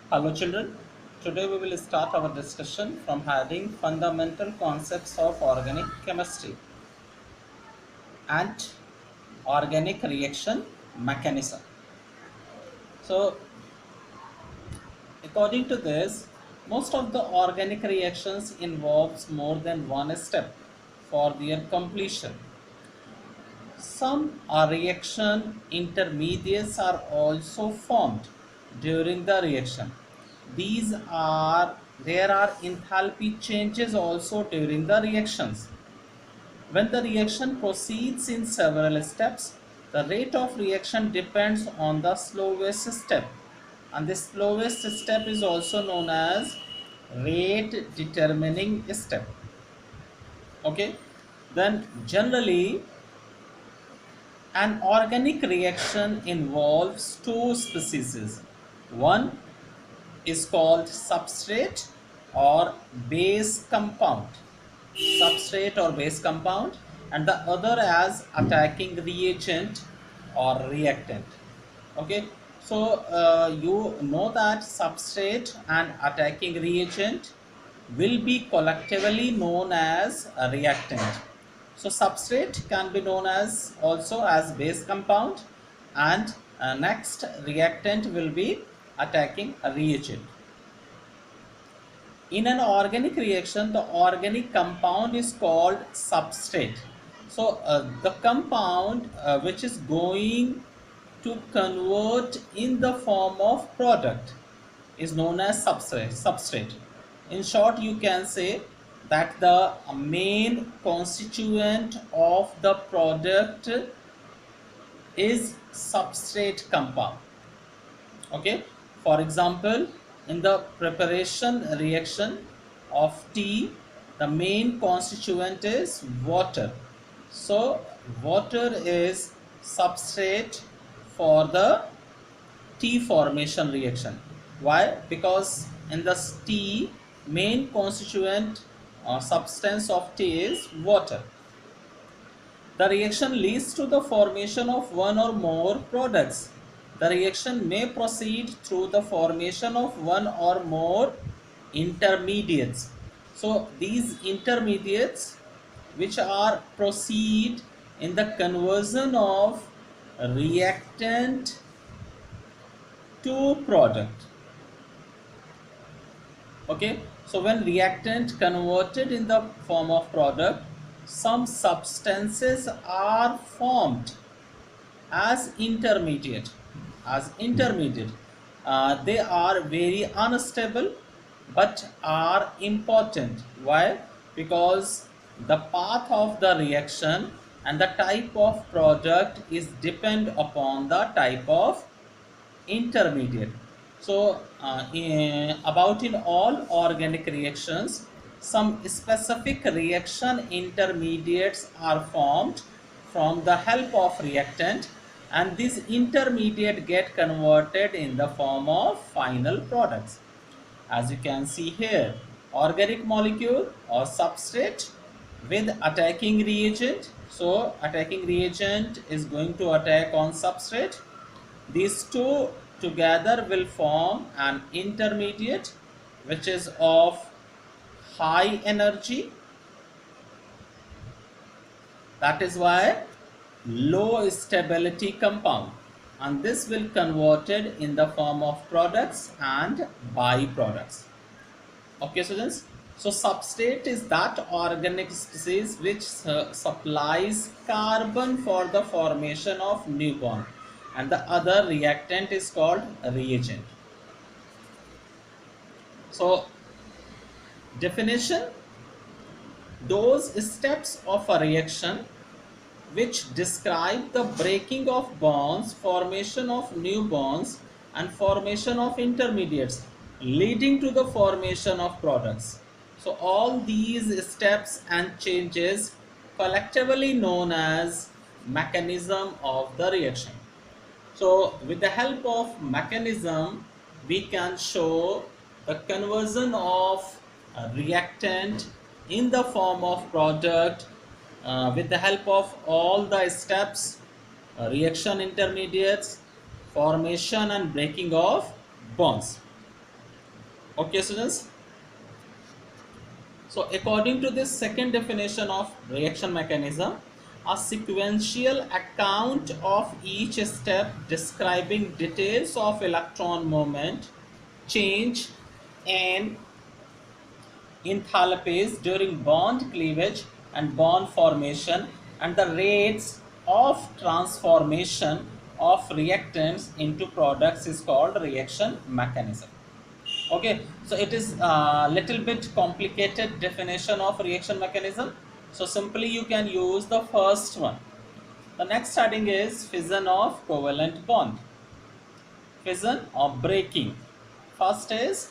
Hello children, today we will start our discussion from heading Fundamental Concepts of Organic Chemistry and Organic Reaction Mechanism. So according to this, most of the organic reactions involves more than one step for their completion. Some reaction intermediates are also formed during the reaction. There are enthalpy changes also during the reactions. When the reaction proceeds in several steps, the rate of reaction depends on the slowest step, and the slowest step is also known as rate determining step. Okay, then generally an organic reaction involves two species. One is called substrate or base compound. Substrate or base compound, and the other as attacking reagent or reactant. Okay, so you know that substrate and attacking reagent will be collectively known as a reactant. So substrate can be known as also as base compound, and next reactant will be attacking a reagent. In an organic reaction, the organic compound is called substrate. So the compound which is going to convert in the form of product is known as substrate. In short, you can say that the main constituent of the product is substrate compound. Okay, for example, in the preparation reaction of tea, the main constituent is water. So water is substrate for the tea formation reaction. Why? Because in the tea, main constituent substance of tea is water. The reaction leads to the formation of one or more products. The reaction may proceed through the formation of one or more intermediates. So these intermediates which are proceed in the conversion of reactant to product. Okay, so when reactant converted in the form of product, some substances are formed as intermediate. They are very unstable but are important. Why? Because the path of the reaction and the type of product is depend upon the type of intermediate. So about in all organic reactions, some specific reaction intermediates are formed from the help of reactant, and these intermediate get converted in the form of final products. As you can see here, organic molecule or substrate with attacking reagent. So attacking reagent is going to attack on substrate. These two together will form an intermediate which is of high energy. That is why low stability compound, and this will converted in the form of products and byproducts. Okay students, so substrate is that organic species which supplies carbon for the formation of new bond, and the other reactant is called reagent. So definition: those steps of a reaction which describe the breaking of bonds, formation of new bonds, and formation of intermediates leading to the formation of products. So all these steps and changes collectively known as mechanism of the reaction. So with the help of mechanism, we can show the conversion of a reactant in the form of product with the help of all the steps, reaction intermediates, formation and breaking of bonds. Okay, students. So according to this second definition of reaction mechanism, a sequential account of each step describing details of electron movement, change, and enthalpies during bond cleavage and bond formation, and the rates of transformation of reactants into products is called reaction mechanism. Okay, so it is a little bit complicated definition of reaction mechanism. So simply you can use the first one. The next heading is fission of covalent bond. Fission or breaking. First is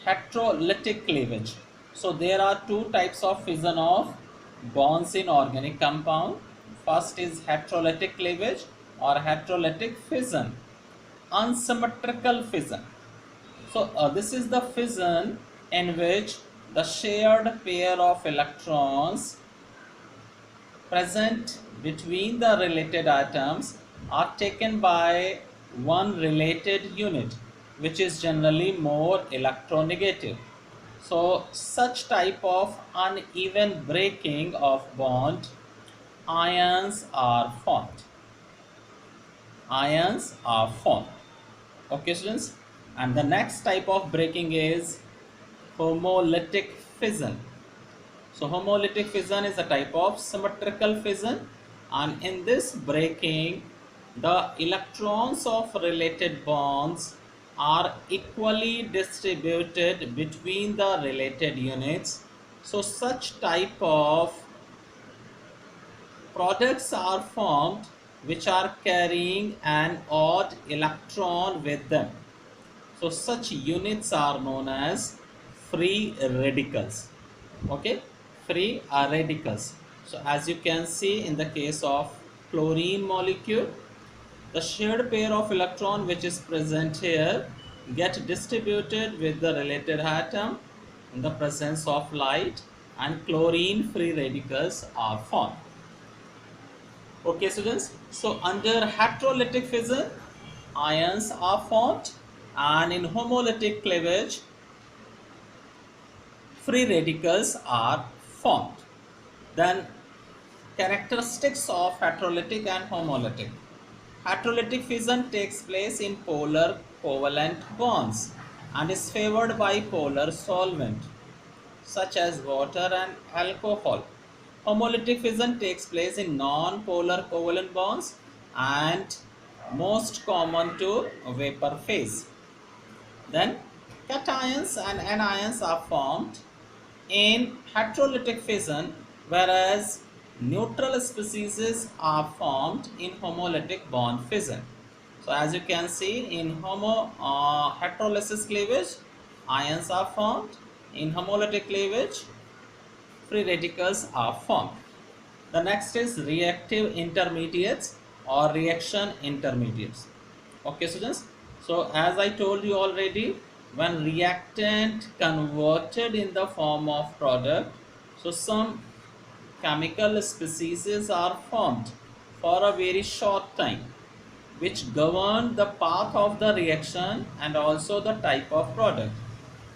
heterolytic cleavage. So there are two types of fission of bonds in organic compound. First is heterolytic cleavage or heterolytic fission. Unsymmetrical fission. So this is the fission in which the shared pair of electrons present between the related atoms are taken by one related unit, which is generally more electronegative. So such type of uneven breaking of bond, ions are formed. Ions are formed. Okay, students. And the next type of breaking is homolytic fission. So homolytic fission is a type of symmetrical fission, and in this breaking the electrons of related bonds are equally distributed between the related units. So such type of products are formed which are carrying an odd electron with them. So such units are known as free radicals. Okay, free radicals. So as you can see in the case of chlorine molecule, the shared pair of electron which is present here get distributed with the related atom in the presence of light, and chlorine free radicals are formed. Okay, students. So under heterolytic fission, ions are formed, and in homolytic cleavage, free radicals are formed. Then characteristics of heterolytic and homolytic. Heterolytic fission takes place in polar covalent bonds and is favored by polar solvent such as water and alcohol. Homolytic fission takes place in non-polar covalent bonds and most common to vapor phase. Then cations and anions are formed in heterolytic fission, whereas neutral species are formed in homolytic bond fission. So as you can see, in heterolysis cleavage, ions are formed. In homolytic cleavage, free radicals are formed. The next is reactive intermediates or reaction intermediates. Okay, students. So as I told you already, when reactant converted in the form of product, so some chemical species are formed for a very short time, which govern the path of the reaction and also the type of product.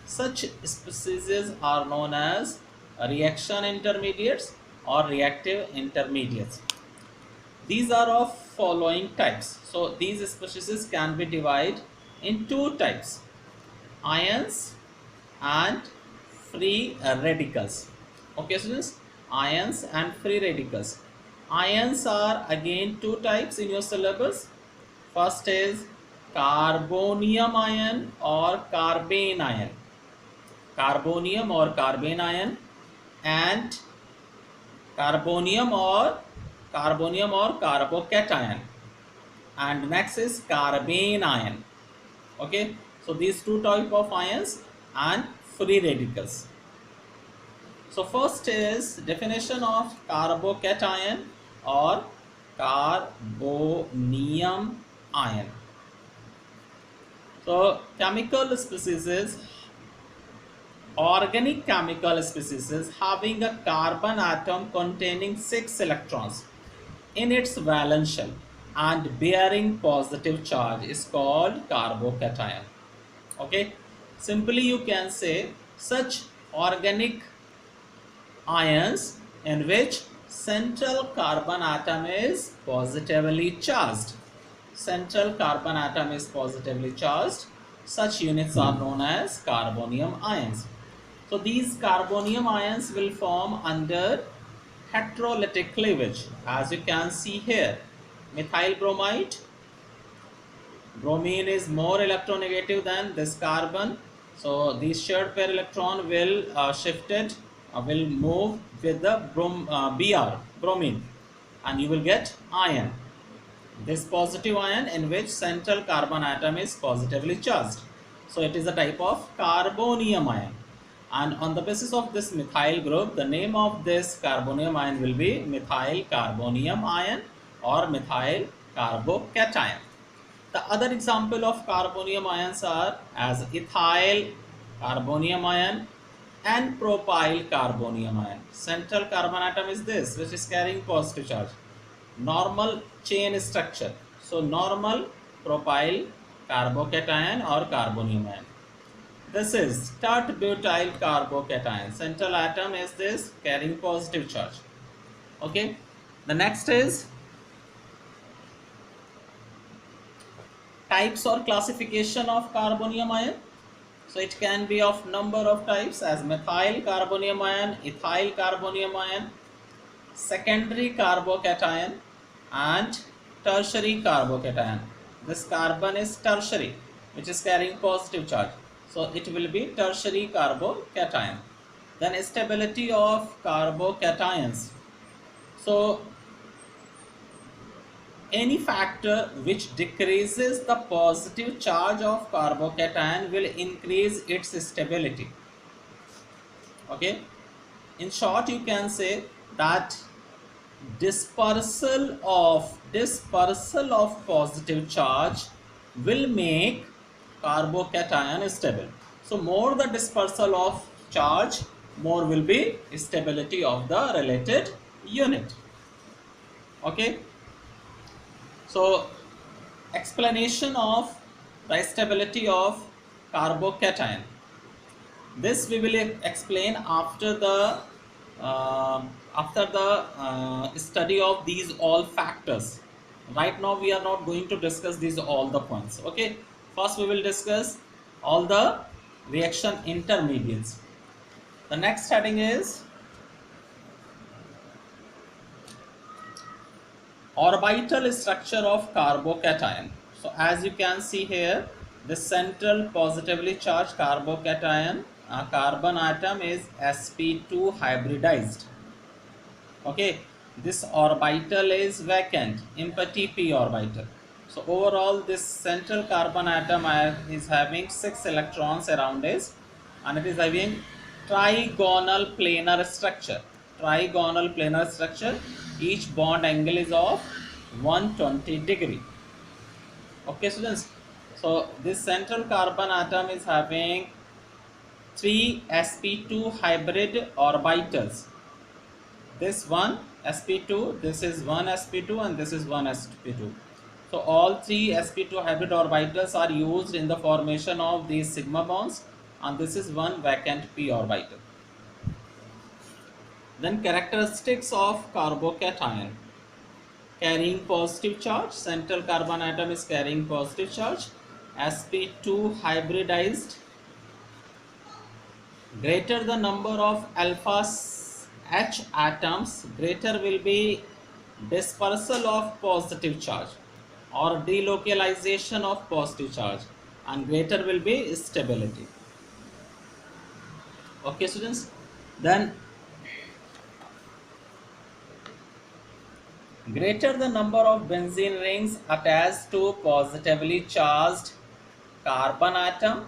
Such species are known as reaction intermediates or reactive intermediates. These are of following types. So these species can be divided in two types: ions and free radicals. Okay, students, ions and free radicals. Ions are again two types in your syllabus. First is carbonium ion or carbene ion. Carbonium or carbene ion, and carbonium or carbocation, and next is carbene ion. Okay, so these two type of ions and free radicals. So first is definition of carbocation or carbonium ion. So chemical species, organic chemical species having a carbon atom containing 6 electrons in its valence shell and bearing positive charge is called carbocation. Okay, Simply you can say such organic ions in which central carbon atom is positively charged. Central carbon atom is positively charged. Such units are known as carbonium ions. So these carbonium ions will form under heterolytic cleavage, as you can see here. Methyl bromide, bromine is more electronegative than this carbon, so this shared pair electron will shifted will move with the bromine, and you will get ion, this positive ion in which central carbon atom is positively charged. So it is a type of carbonium ion, and on the basis of this methyl group, the name of this carbonium ion will be methyl carbonium ion or methyl carbocation. The other example of carbonium ions are as ethyl carbonium ion and propyl carbonium ion. Central carbon atom is this, which is carrying positive charge. Normal chain structure. So normal propyl carbocation or carbonium ion. This is tert-butyl carbocation. Central atom is this, carrying positive charge. Okay. The next is types or classification of carbonium ion. So it can be of number of types as methyl carbonium ion, ethyl carbonium ion, secondary carbocation and tertiary carbocation. This carbon is tertiary, which is carrying positive charge. So it will be tertiary carbocation. Then stability of carbocations. So any factor which decreases the positive charge of carbocation will increase its stability. Okay, in short you can say that dispersal of positive charge will make carbocation stable. So more the dispersal of charge, more will be stability of the related unit. Okay, so explanation of the stability of carbocation. This we will explain after the study of these all factors. Right now we are not going to discuss these all the points. Okay, first we will discuss all the reaction intermediates. The next heading is orbital structure of carbocation. So as you can see here, the central positively charged carbocation carbon atom is sp2 hybridized. Okay, this orbital is vacant, empty p orbital. So overall this central carbon atom is having 6 electrons around it, and it is having trigonal planar structure. Trigonal planar structure, each bond angle is of 120 degree. Okay students, so this central carbon atom is having 3 sp2 hybrid orbitals. This one sp2, this is one sp2, and this is one sp2. So all 3 sp2 hybrid orbitals are used in the formation of these sigma bonds, and this is one vacant p orbital. Then characteristics of carbocation. Carrying positive charge, central carbon atom is carrying positive charge, sp2 hybridized, greater the number of alpha H atoms, greater will be dispersal of positive charge or delocalization of positive charge, and greater will be stability. Okay students, then greater the number of benzene rings attached to positively charged carbon atom,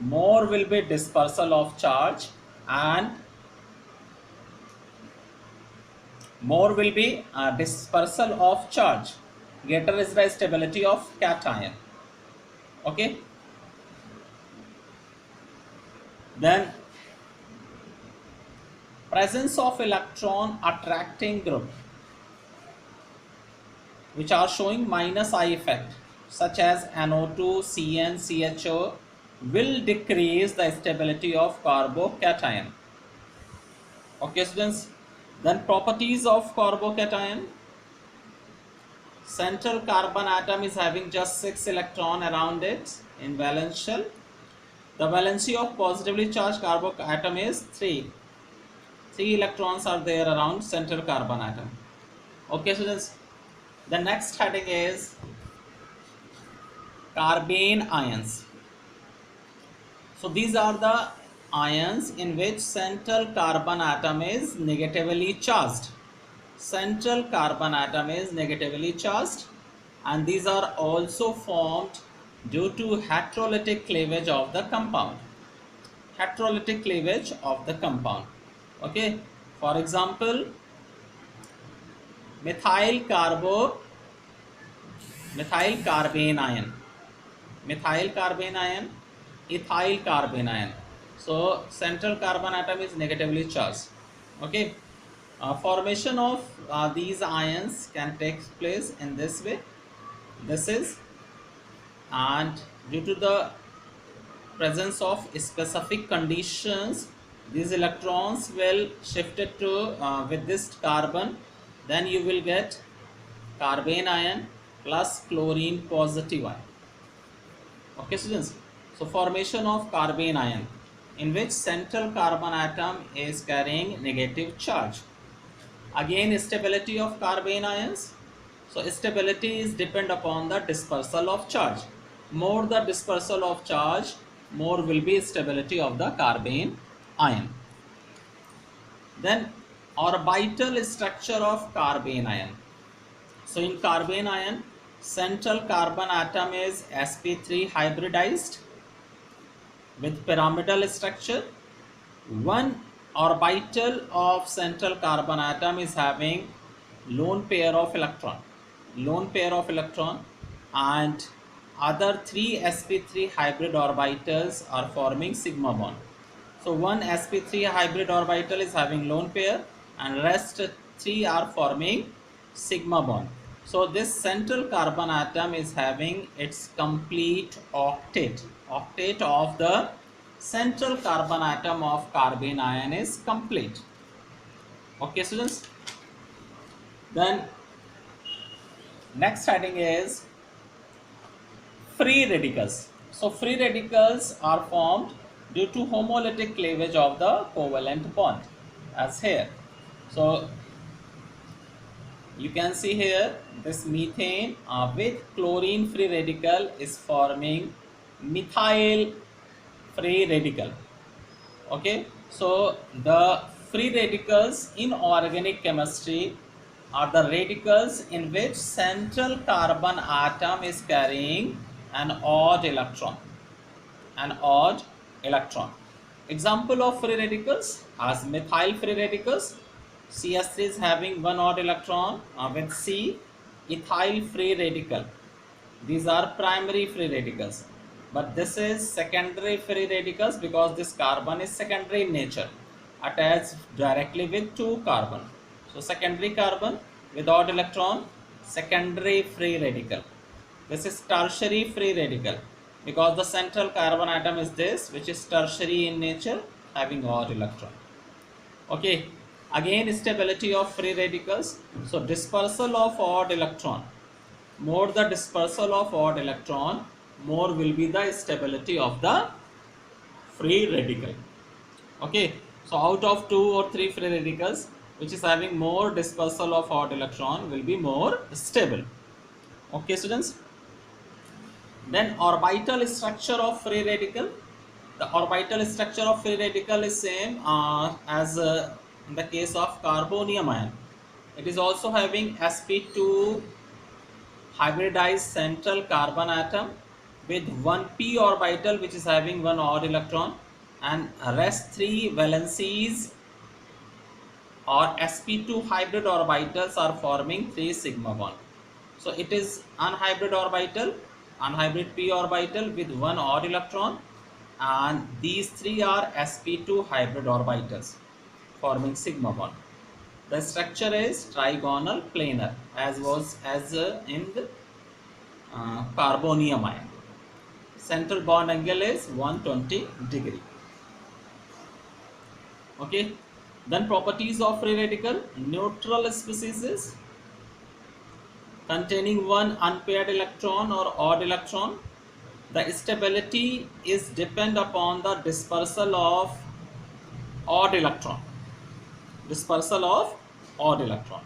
more will be dispersal of charge and more will be dispersal of charge. Greater is the stability of cation. Okay. Then presence of electron attracting group, which are showing minus I effect, such as NO2, CN, CHO, will decrease the stability of carbocation. Okay, students. Then properties of carbocation. Central carbon atom is having just 6 electrons around it in valence shell. The valency of positively charged carboatom is 3. 3 electrons are there around central carbon atom. Okay, students. The next heading is carbene ions. So these are the ions in which central carbon atom is negatively charged. Central carbon atom is negatively charged, and these are also formed due to heterolytic cleavage of the compound. Heterolytic cleavage of the compound. Okay, for example, methyl carbene ion, ethyl carbene ion. So central carbon atom is negatively charged. Okay, formation of these ions can take place in this way. This is, and due to the presence of specific conditions, these electrons will shift it to with this carbon, then you will get carbene ion plus chlorine positive ion. Okay, students. So formation of carbene ion in which central carbon atom is carrying negative charge. Again, stability of carbene ions. So stability is depend upon the dispersal of charge. More the dispersal of charge, more will be stability of the carbene ion. Then orbital structure of carbene ion. So in carbene ion, central carbon atom is sp3 hybridized with pyramidal structure. One orbital of central carbon atom is having lone pair of electron, and other 3 sp3 hybrid orbitals are forming sigma bond. So one sp3 hybrid orbital is having lone pair, and rest 3 are forming sigma bond. So this central carbon atom is having its complete octet of the central carbon atom of carbene ion is complete. Okay, students. Then next heading is free radicals. So free radicals are formed due to homolytic cleavage of the covalent bond, as here. So you can see here this methane with chlorine free radical is forming methyl free radical. Okay, so the free radicals in organic chemistry are the radicals in which central carbon atom is carrying an odd electron. Example of free radicals as methyl free radicals. CS3 is having one odd electron with C. Ethyl free radical. These are primary free radicals, but this is secondary free radicals because this carbon is secondary in nature, attached directly with 2 carbon. So secondary carbon with odd electron, secondary free radical. This is tertiary free radical because the central carbon atom is this, which is tertiary in nature, having odd electron. Okay, again stability of free radicals. So dispersal of odd electron, more the dispersal of odd electron, more will be the stability of the free radical. Okay, so out of 2 or 3 free radicals which is having more dispersal of odd electron will be more stable. Okay, students. Then orbital structure of free radical. The orbital structure of free radical is same as in the case of carbonium ion. It is also having sp2 hybridized central carbon atom with one p orbital which is having one odd electron, and rest 3 valencies or sp2 hybrid orbitals are forming 3 sigma bond. So it is unhybrid orbital, unhybrid p orbital with one odd electron, and these 3 are sp2 hybrid orbitals forming sigma bond. The structure is trigonal planar as in the carbonium ion. Central bond angle is 120 degree. Okay. Then properties of free radical: neutral species containing one unpaired electron or odd electron. The stability is depend upon the dispersal of odd electron. Dispersal of odd electron.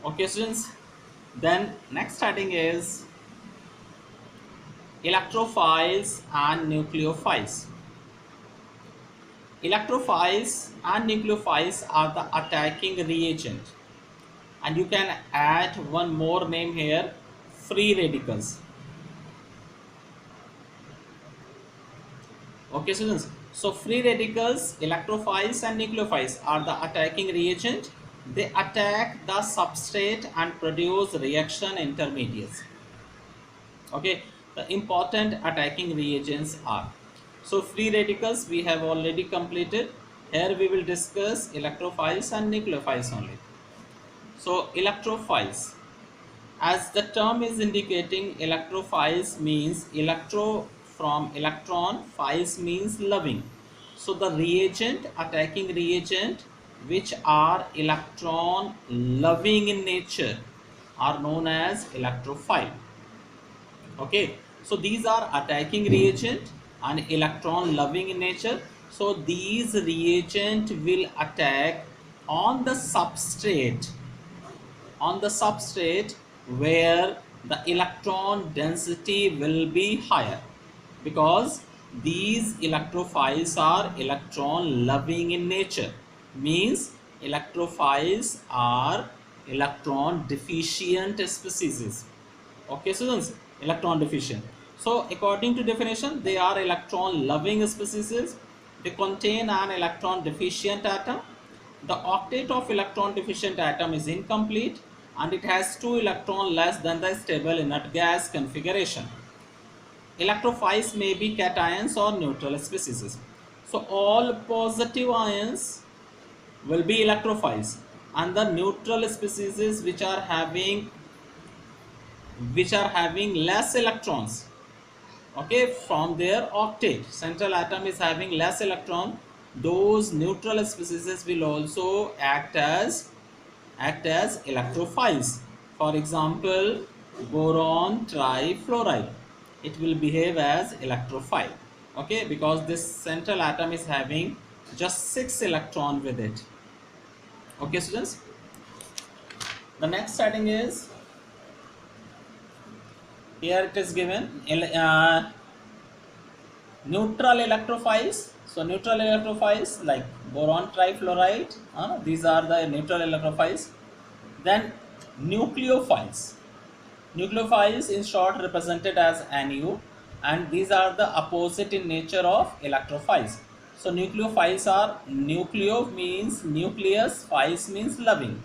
Okay, students. Then next heading is electrophiles and nucleophiles. Electrophiles and nucleophiles are the attacking reagent, and you can add one more name here: free radicals. Okay, students. So free radicals, electrophiles and nucleophiles are the attacking reagent. They attack the substrate and produce reaction intermediates. Okay, the important attacking reagents are, so free radicals we have already completed. Here we will discuss electrophiles and nucleophiles only. So electrophiles, as the term is indicating, electrophiles means electro from electron, philes means loving. So the reagent, attacking reagent, which are electron loving in nature, are known as electrophile. Okay, so these are attacking reagent and electron loving in nature. So these reagent will attack on the substrate, where the electron density will be higher, because these electrophiles are electron loving in nature. Means electrophiles are electron deficient species. Okay, students, electron deficient. So according to definition, they are electron loving species. They contain an electron deficient atom. The octet of electron deficient atom is incomplete, and it has 2 electrons less than the stable inert gas configuration. Electrophiles may be cations or neutral species. So all positive ions will be electrophiles, and the neutral species which are having less electrons, okay, from their octet, central atom is having less electron, those neutral species will also act as electrophiles. For example, boron trifluoride, it will behave as electrophile. Okay, because this central atom is having just 6 electron with it. Okay, students, the next heading is, here it is given, neutral electrophiles. So neutral electrophiles like boron trifluoride, these are the neutral electrophiles. Then nucleophiles. Nucleophiles in short represented as Nu, and these are the opposite in nature of electrophiles. So nucleophiles are, nucleo means nucleus, philes means loving.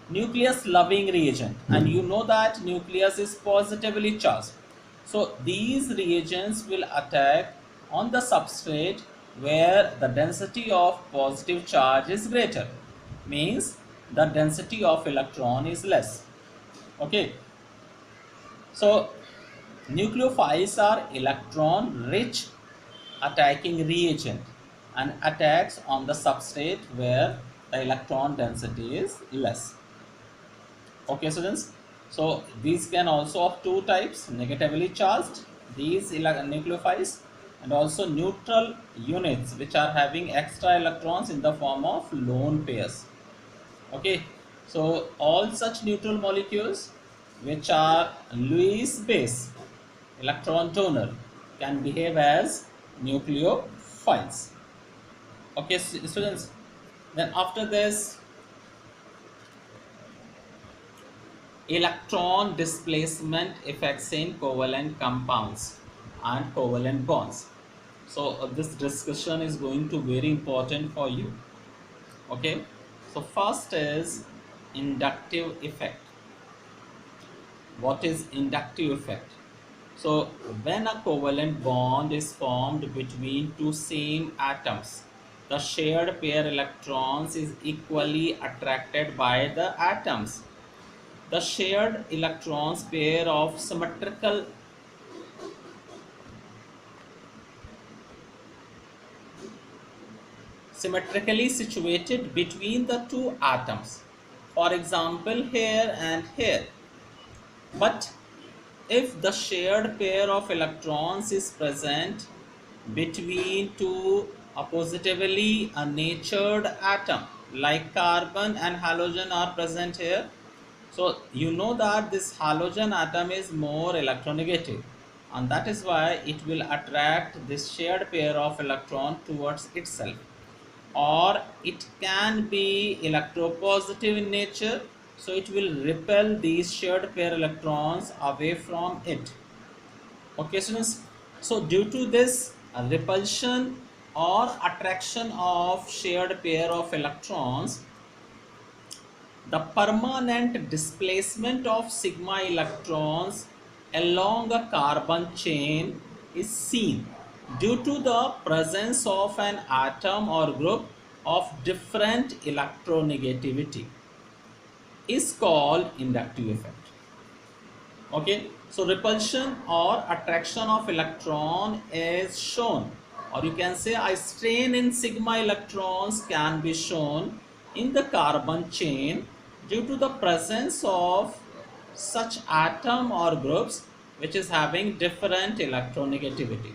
Nucleus loving reagent, and you know that nucleus is positively charged. So these reagents will attack on the substrate where the density of positive charge is greater, means the density of electron is less. Okay, so nucleophiles are electron rich attacking reagent and attacks on the substrate where the electron density is less. Okay, students, so these can also of two types: negatively charged, these nucleophiles, and also neutral units which are having extra electrons in the form of lone pairs. Okay, so all such neutral molecules which are Lewis base electron donor can behave as nucleophiles. Okay, students, then after this, electron displacement effects in covalent compounds and covalent bonds. So this discussion is going to be very important for you. Okay, so first is inductive effect. What is inductive effect? So when a covalent bond is formed between two same atoms, the shared pair electrons is equally attracted by the atoms. The shared electrons pair of symmetrical symmetrically situated between the two atoms. For example, here and here. But if the shared pair of electrons is present between two oppositively natured atoms like carbon and halogen are present here, so you know that this halogen atom is more electronegative, and that is why it will attract this shared pair of electron towards itself, or it can be electropositive in nature, so it will repel these shared pair electrons away from it. Okay students, so due to this repulsion or attraction of shared pair of electrons, the permanent displacement of sigma electrons along a carbon chain is seen due to the presence of an atom or group of different electronegativity, is called inductive effect. Okay, so repulsion or attraction of electron is shown, or you can say a strain in sigma electrons can be shown in the carbon chain due to the presence of such atom or groups which is having different electronegativity.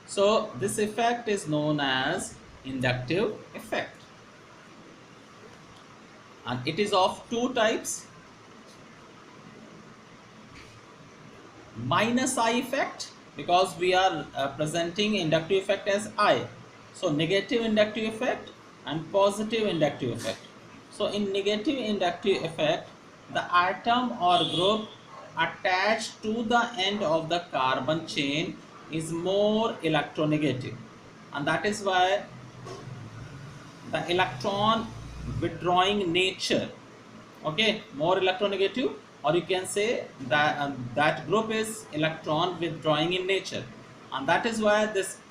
So this effect is known as inductive effect, and it is of two types: minus I effect, because we are presenting inductive effect as I. So negative inductive effect and positive inductive effect. So in negative inductive effect, the atom or group attached to the end of the carbon chain is more electronegative, and that is why the electron withdrawing nature, okay, more electronegative, or you can say that that group is electron withdrawing in nature, and that is why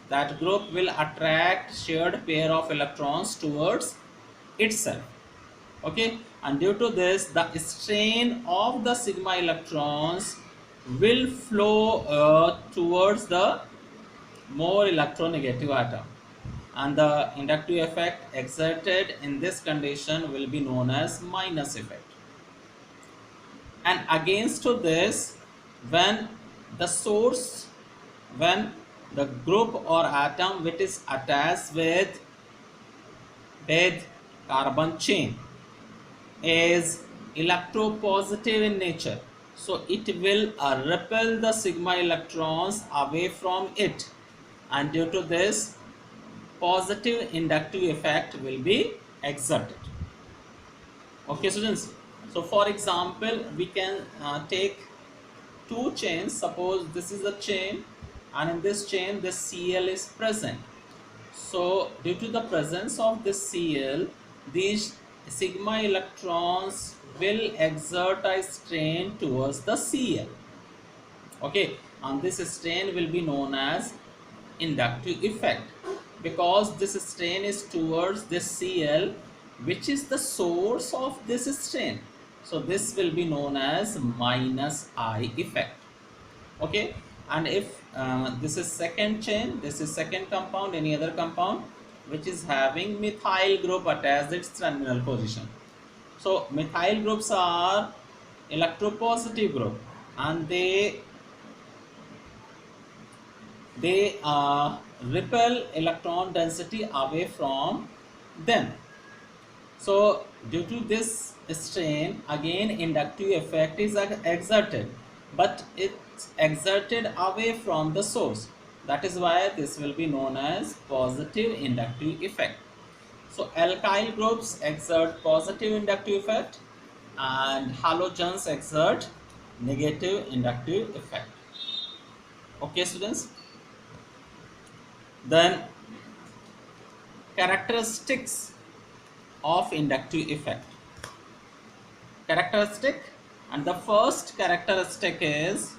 that group will attract shared pair of electrons towards itself. Okay, and due to this the strain of the sigma electrons will flow towards the more electronegative atom, and the inductive effect exerted in this condition will be known as minus effect. And against to this, when the source, when the group or atom which is attached with carbon chain is electropositive in nature, so it will repel the sigma electrons away from it, and due to this positive inductive effect will be exerted. Okay students, so for example we can take two chains. Suppose this is a chain, and in this chain this Cl is present. So due to the presence of this Cl, these sigma electrons will exert a strain towards the Cl. Okay, and this strain will be known as inductive effect, because this strain is towards this Cl, which is the source of this strain. So this will be known as minus I effect. Okay, and if this is second chain, this is second compound, any other compound which is having methyl group attached its terminal position. So methyl groups are electropositive group, and they repel electron density away from them. So due to this strain, again inductive effect is exerted, but it's exerted away from the source. That is why this will be known as positive inductive effect. So alkyl groups exert positive inductive effect, and halogens exert negative inductive effect. Okay students, then characteristics of inductive effect. Characteristic, and the first characteristic is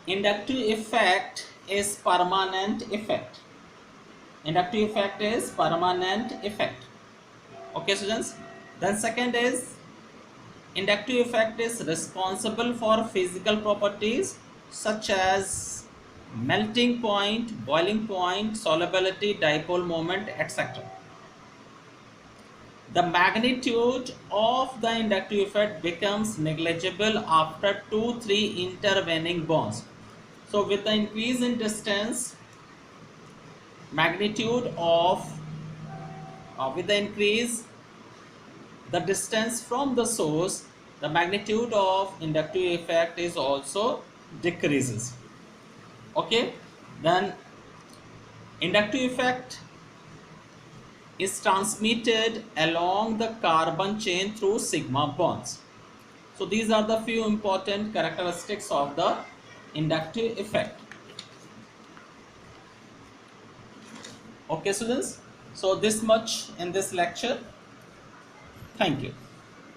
inductive effect is permanent effect. Inductive effect is permanent effect. Okay students, then second is inductive effect is responsible for physical properties such as melting point, boiling point, solubility, dipole moment, etc. The magnitude of the inductive effect becomes negligible after 2-3 intervening bonds. So with the increase in distance, magnitude of with the increase the distance from the source, the magnitude of inductive effect is also decreases. Okay, then inductive effect is transmitted along the carbon chain through sigma bonds. So these are the few important characteristics of the inductive effect. Okay students, so this much in this lecture. Thank you.